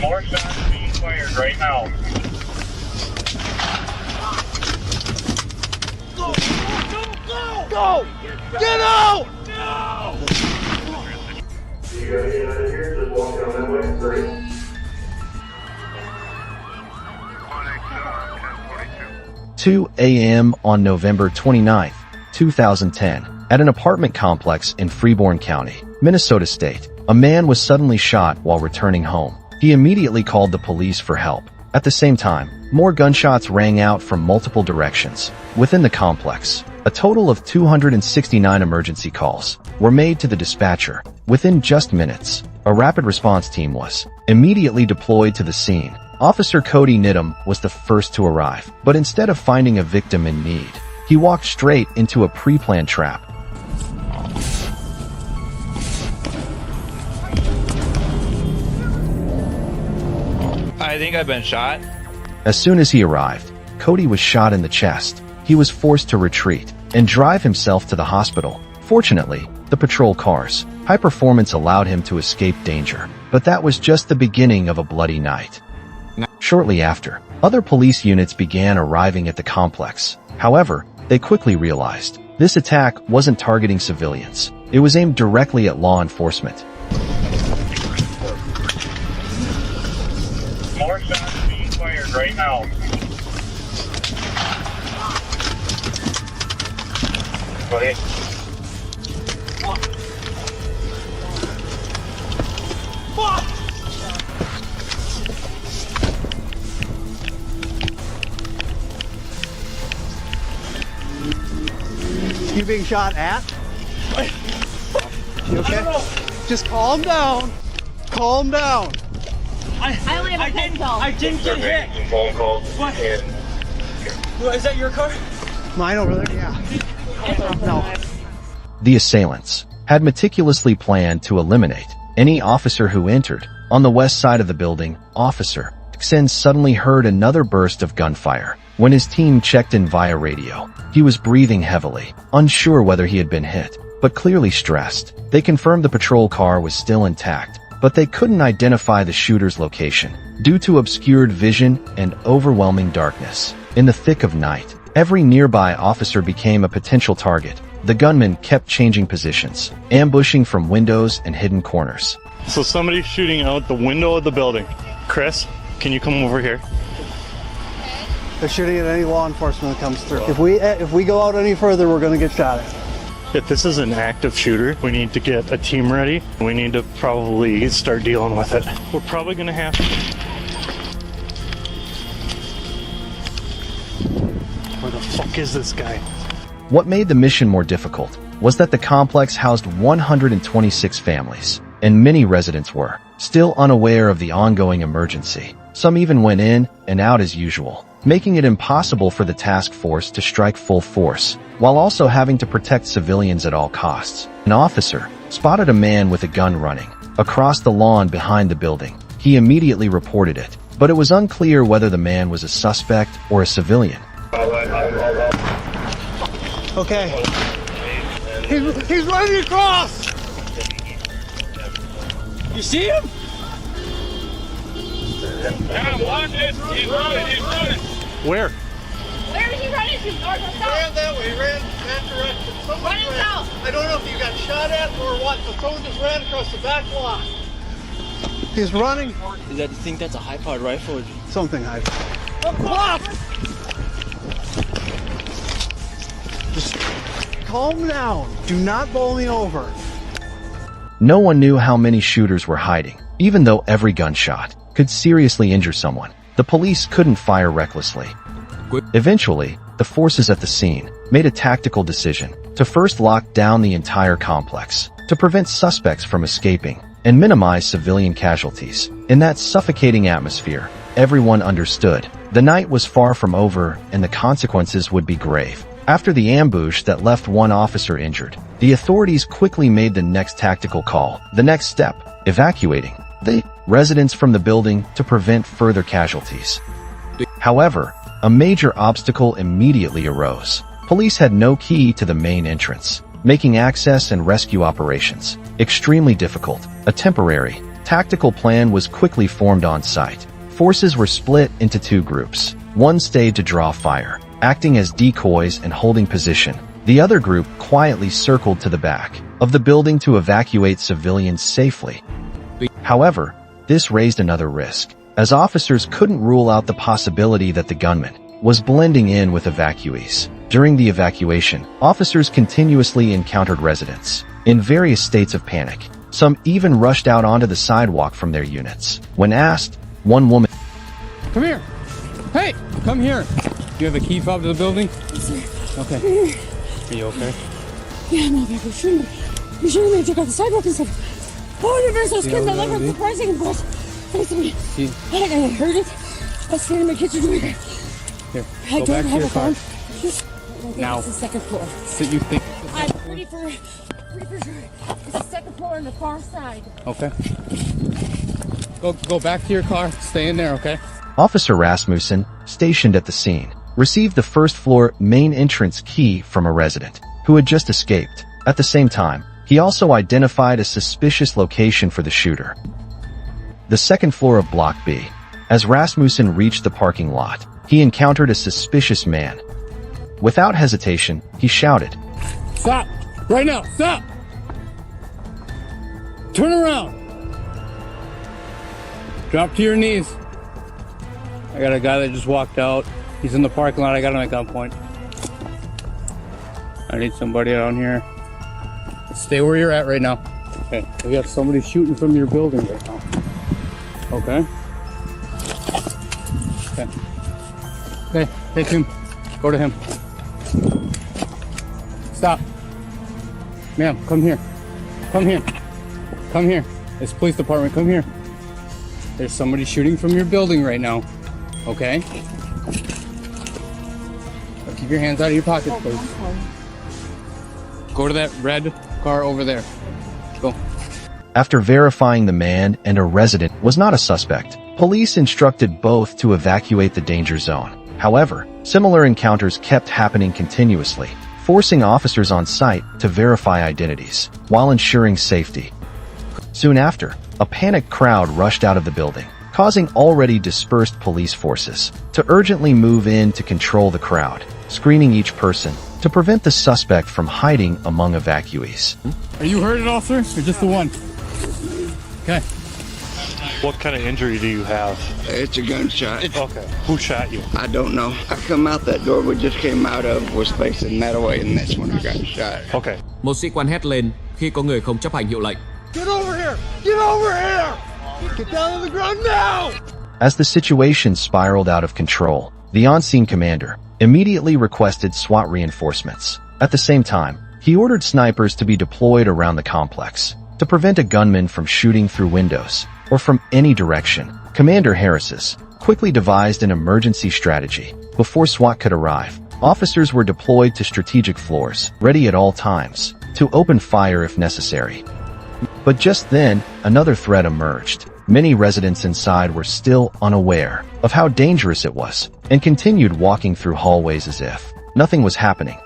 More shots being fired right now. Go! Go! Go! Go! Get out! No! You gotta get out of here, just walk down that way, hurry. 2 a.m. on November 29, 2010, at an apartment complex in Freeborn County, Minnesota State, a man was suddenly shot while returning home. He immediately called the police for help. At the same time, more gunshots rang out from multiple directions. Within the complex, a total of 269 emergency calls were made to the dispatcher. Within just minutes, a rapid response team was immediately deployed to the scene. Officer Cody Nidham was the first to arrive, but instead of finding a victim in need, he walked straight into a pre-planned trap. I think I've been shot. As soon as he arrived, Cody was shot in the chest. He was forced to retreat and drive himself to the hospital. Fortunately, the patrol car's high performance allowed him to escape danger, but that was just the beginning of a bloody night. Shortly after, other police units began arriving at the complex. However, they quickly realized this attack wasn't targeting civilians. It was aimed directly at law enforcement. More shots being fired right now. Go ahead. You being shot at? You okay? Just calm down. Calm down. I only have a pencil. I didn't get hit. Some phone calls. What? And Is that your car? Mine over there? Yeah. No. The assailants had meticulously planned to eliminate any officer who entered. On the west side of the building, Officer Xen suddenly heard another burst of gunfire. When his team checked in via radio, he was breathing heavily, unsure whether he had been hit, but clearly stressed. They confirmed the patrol car was still intact, but they couldn't identify the shooter's location due to obscured vision and overwhelming darkness. In the thick of night, every nearby officer became a potential target. The gunmen kept changing positions, ambushing from windows and hidden corners. So somebody's shooting out the window of the building. Chris, can you come over here? They're shooting at any law enforcement that comes through. If we go out any further, we're going to get shot at. If this is an active shooter, we need to get a team ready. We need to probably start dealing with it. We're probably going to have to. Where the fuck is this guy? What made the mission more difficult was that the complex housed 126 families, and many residents were still unaware of the ongoing emergency. Some even went in and out as usual, making it impossible for the task force to strike full force, while also having to protect civilians at all costs. An officer spotted a man with a gun running across the lawn behind the building. He immediately reported it, but it was unclear whether the man was a suspect or a civilian. Okay. He's running across! You see him? yeah, watch it. He's running. He's running. Where? Where is he running to? North or Ran south? that way, ran that direction. Someone Running ran. south. I don't know if you got shot at or what, but someone just ran across the back lot. He's running. Is that, you think that's a high-powered rifle? Something high. Just calm down. Do not bowl me over. No one knew how many shooters were hiding. Even though every gunshot could seriously injure someone, the police couldn't fire recklessly. Eventually, the forces at the scene made a tactical decision to first lock down the entire complex to prevent suspects from escaping and minimize civilian casualties. In that suffocating atmosphere, everyone understood the night was far from over and the consequences would be grave. After the ambush that left one officer injured, the authorities quickly made the next tactical call. The next step, evacuating the residents from the building to prevent further casualties. However, a major obstacle immediately arose. Police had no key to the main entrance, making access and rescue operations extremely difficult. A temporary tactical plan was quickly formed on site. Forces were split into two groups. One stayed to draw fire, acting as decoys and holding position. The other group quietly circled to the back of the building to evacuate civilians safely. However, this raised another risk, as officers couldn't rule out the possibility that the gunman was blending in with evacuees. During the evacuation, officers continuously encountered residents in various states of panic. Some even rushed out onto the sidewalk from their units. When asked, one woman, Come here. Hey, come here. Do you have a key fob to the building? Yes, sir. Okay. Are you okay? Yeah, no, they're shooting me. You're shooting me. Check out the sidewalk and stuff. Oh, there's those kids that live in surprising and boys. Listen to me. I heard it. I was standing in my kitchen doing it. Here, I go don't back to have your a car. phone. Now. It's the second floor. So you think? I'm pretty for sure. It's the second floor on the far side. Okay. Go back to your car. Stay in there, okay? Officer Rasmussen, stationed at the scene, received the first-floor main entrance key from a resident who had just escaped. At the same time, he also identified a suspicious location for the shooter. The second floor of Block B. As Rasmussen reached the parking lot, he encountered a suspicious man. Without hesitation, he shouted, Stop! Right now! Stop! Turn around! Drop to your knees. I got a guy that just walked out. He's in the parking lot. I got him at gunpoint. I need somebody down here. Stay where you're at right now. Okay. We got somebody shooting from your building right now. Okay. Okay. Okay. Take him. Go to him. Stop. Ma'am, come here. Come here. Come here. It's police department. Come here. There's somebody shooting from your building right now. Okay? Keep your hands out of your pockets, please. Go to that red car over there. Go. After verifying the man and a resident was not a suspect, police instructed both to evacuate the danger zone. However, similar encounters kept happening continuously, forcing officers on site to verify identities while ensuring safety. Soon after, a panicked crowd rushed out of the building, causing already dispersed police forces to urgently move in to control the crowd, screening each person to prevent the suspect from hiding among evacuees. Are you hurt at all, sir? Or just the one? Okay. What kind of injury do you have? It's a gunshot. Okay. Who shot you? I don't know. I come out that door we just came out of was facing that way, and that's when I got shot. Okay. Một sĩ quan hét lên khi có người không chấp hành hiệu lệnh. Get over here! Get over here! Get down on the ground now! As the situation spiraled out of control, the on-scene commander immediately requested SWAT reinforcements. At the same time, he ordered snipers to be deployed around the complex to prevent a gunman from shooting through windows or from any direction. Commander Harris's quickly devised an emergency strategy. Before SWAT could arrive, officers were deployed to strategic floors, ready at all times to open fire if necessary. But just then, another threat emerged. Many residents inside were still unaware of how dangerous it was and continued walking through hallways as if nothing was happening.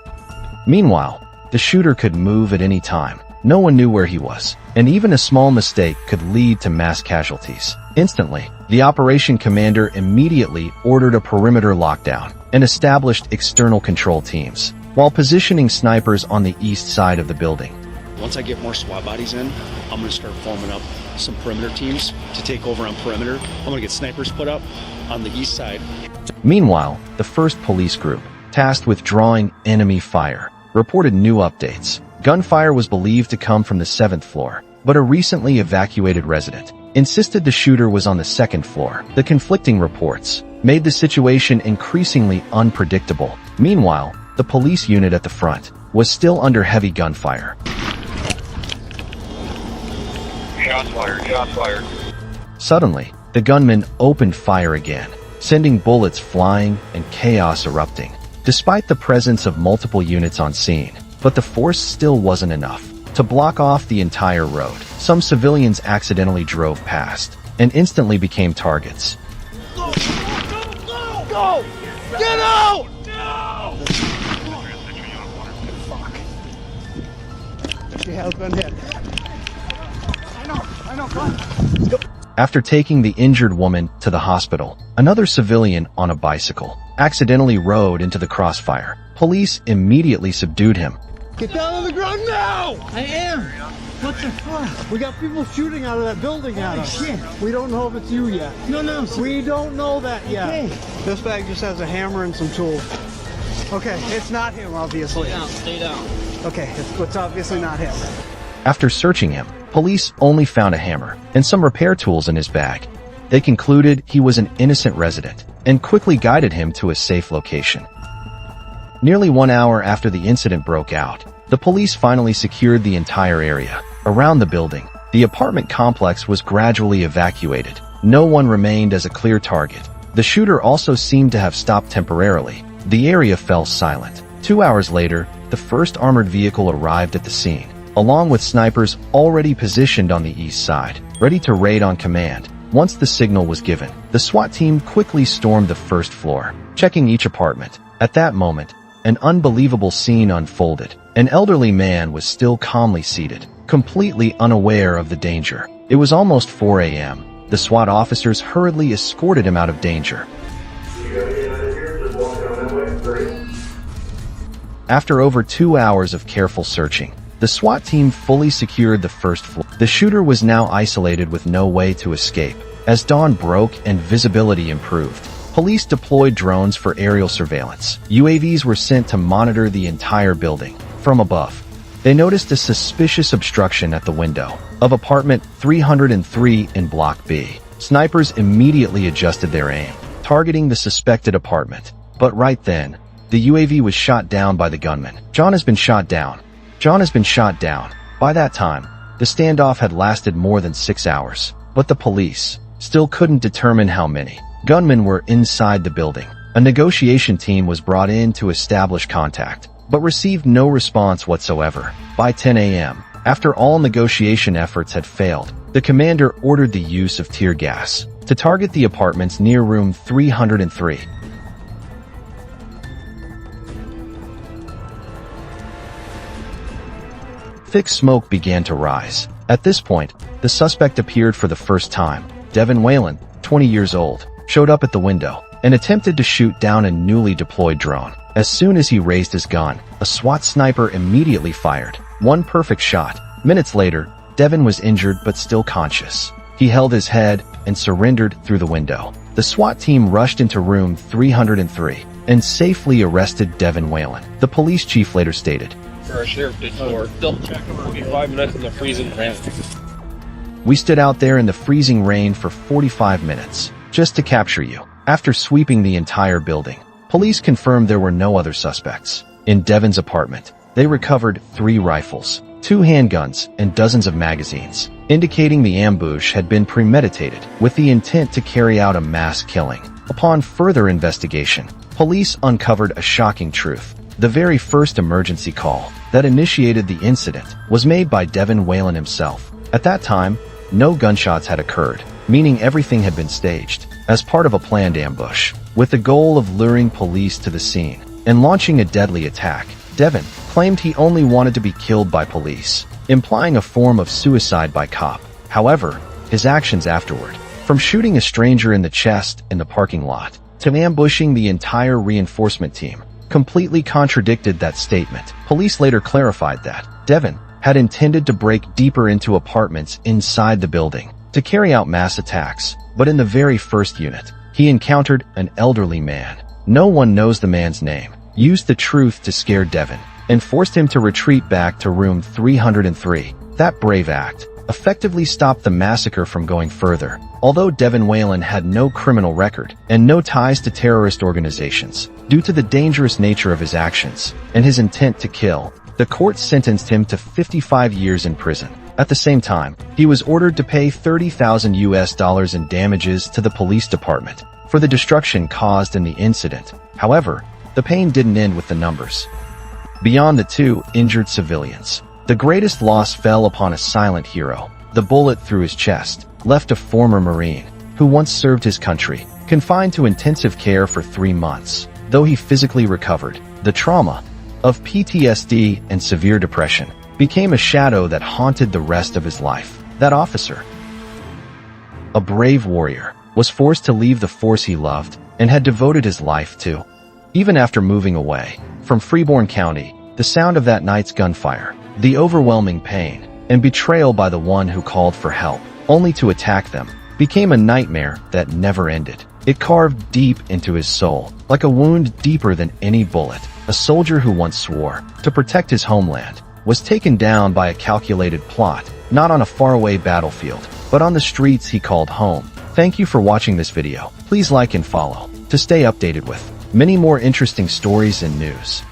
Meanwhile, the shooter could move at any time. No one knew where he was, and even a small mistake could lead to mass casualties. Instantly, the operation commander immediately ordered a perimeter lockdown and established external control teams, while positioning snipers on the east side of the building. Once I get more SWAT bodies in, I'm going to start forming up some perimeter teams to take over on perimeter. I'm going to get snipers put up on the east side. Meanwhile, the 1st Police Group, tasked with drawing enemy fire, reported new updates. Gunfire was believed to come from the 7th floor, but a recently evacuated resident insisted the shooter was on the 2nd floor. The conflicting reports made the situation increasingly unpredictable. Meanwhile, the police unit at the front was still under heavy gunfire. Shots fired, shots fired. Suddenly, the gunman opened fire again, sending bullets flying and chaos erupting. Despite the presence of multiple units on scene, but the force still wasn't enough to block off the entire road. Some civilians accidentally drove past and instantly became targets. Go! Go! Go! Get out! No! Fuck. She has been hit. I After taking the injured woman to the hospital, another civilian on a bicycle accidentally rode into the crossfire. Police immediately subdued him. Get down on the ground now! I am. What the fuck? We got people shooting out of that building at us. Shit. We don't know if it's you yet. No. We don't know that yet. Okay. This bag just has a hammer and some tools. Okay, it's not him, obviously. Stay down. Okay, it's obviously not him. After searching him, police only found a hammer and some repair tools in his bag. They concluded he was an innocent resident and quickly guided him to a safe location. Nearly 1 hour after the incident broke out, the police finally secured the entire area around the building. The apartment complex was gradually evacuated. No one remained as a clear target. The shooter also seemed to have stopped temporarily. The area fell silent. 2 hours later, the first armored vehicle arrived at the scene, along with snipers already positioned on the east side, ready to raid on command. Once the signal was given, the SWAT team quickly stormed the first floor, checking each apartment. At that moment, an unbelievable scene unfolded. An elderly man was still calmly seated, completely unaware of the danger. It was almost 4 a.m. The SWAT officers hurriedly escorted him out of danger. You gotta get out of here, just walk down that way. Hurry. After over 2 hours of careful searching, the SWAT team fully secured the first floor. The shooter was now isolated with no way to escape. As dawn broke and visibility improved, police deployed drones for aerial surveillance. UAVs were sent to monitor the entire building from above. They noticed a suspicious obstruction at the window of apartment 303 in Block B. Snipers immediately adjusted their aim, targeting the suspected apartment. But right then, the UAV was shot down by the gunman. John has been shot down. By that time, the standoff had lasted more than 6 hours, but the police still couldn't determine how many gunmen were inside the building. A negotiation team was brought in to establish contact, but received no response whatsoever. By 10 a.m., after all negotiation efforts had failed, the commander ordered the use of tear gas to target the apartments near room 303. Thick smoke began to rise. At this point, the suspect appeared for the first time. Devin Whalen, 20 years old, showed up at the window and attempted to shoot down a newly deployed drone. As soon as he raised his gun, a SWAT sniper immediately fired. One perfect shot. Minutes later, Devin was injured but still conscious. He held his head and surrendered through the window. The SWAT team rushed into room 303 and safely arrested Devin Whalen. The police chief later stated, For our sheriff did for they'll check him. It'll be 5 minutes in the freezing rain. "We stood out there in the freezing rain for 45 minutes just to capture you." After sweeping the entire building, police confirmed there were no other suspects. In Devin's apartment, they recovered 3 rifles, 2 handguns, and dozens of magazines, indicating the ambush had been premeditated with the intent to carry out a mass killing. Upon further investigation, police uncovered a shocking truth. The very first emergency call that initiated the incident was made by Devin Whalen himself. At that time, no gunshots had occurred, meaning everything had been staged as part of a planned ambush, with the goal of luring police to the scene and launching a deadly attack. Devin claimed he only wanted to be killed by police, implying a form of suicide by cop. However, his actions afterward, from shooting a stranger in the chest in the parking lot to ambushing the entire reinforcement team, completely contradicted that statement. Police later clarified that Devin had intended to break deeper into apartments inside the building to carry out mass attacks, but in the very first unit, he encountered an elderly man. No one knows the man's name, used the truth to scare Devin, and forced him to retreat back to room 303. That brave act effectively stopped the massacre from going further. Although Devin Whalen had no criminal record and no ties to terrorist organizations, due to the dangerous nature of his actions and his intent to kill, the court sentenced him to 55 years in prison. At the same time, he was ordered to pay $30,000 in damages to the police department for the destruction caused in the incident. However, the pain didn't end with the numbers. Beyond the 2 injured civilians, the greatest loss fell upon a silent hero. The bullet through his chest left a former Marine who once served his country, confined to intensive care for 3 months. Though he physically recovered, the trauma of PTSD and severe depression became a shadow that haunted the rest of his life. That officer a brave warrior, was forced to leave the force he loved and had devoted his life to. Even after moving away from Freeborn County, the sound of that night's gunfire, the overwhelming pain, and betrayal by the one who called for help, only to attack them, became a nightmare that never ended. It carved deep into his soul, like a wound deeper than any bullet. A soldier who once swore to protect his homeland was taken down by a calculated plot, not on a faraway battlefield, but on the streets he called home. Thank you for watching this video. Please like and follow to stay updated with many more interesting stories and news.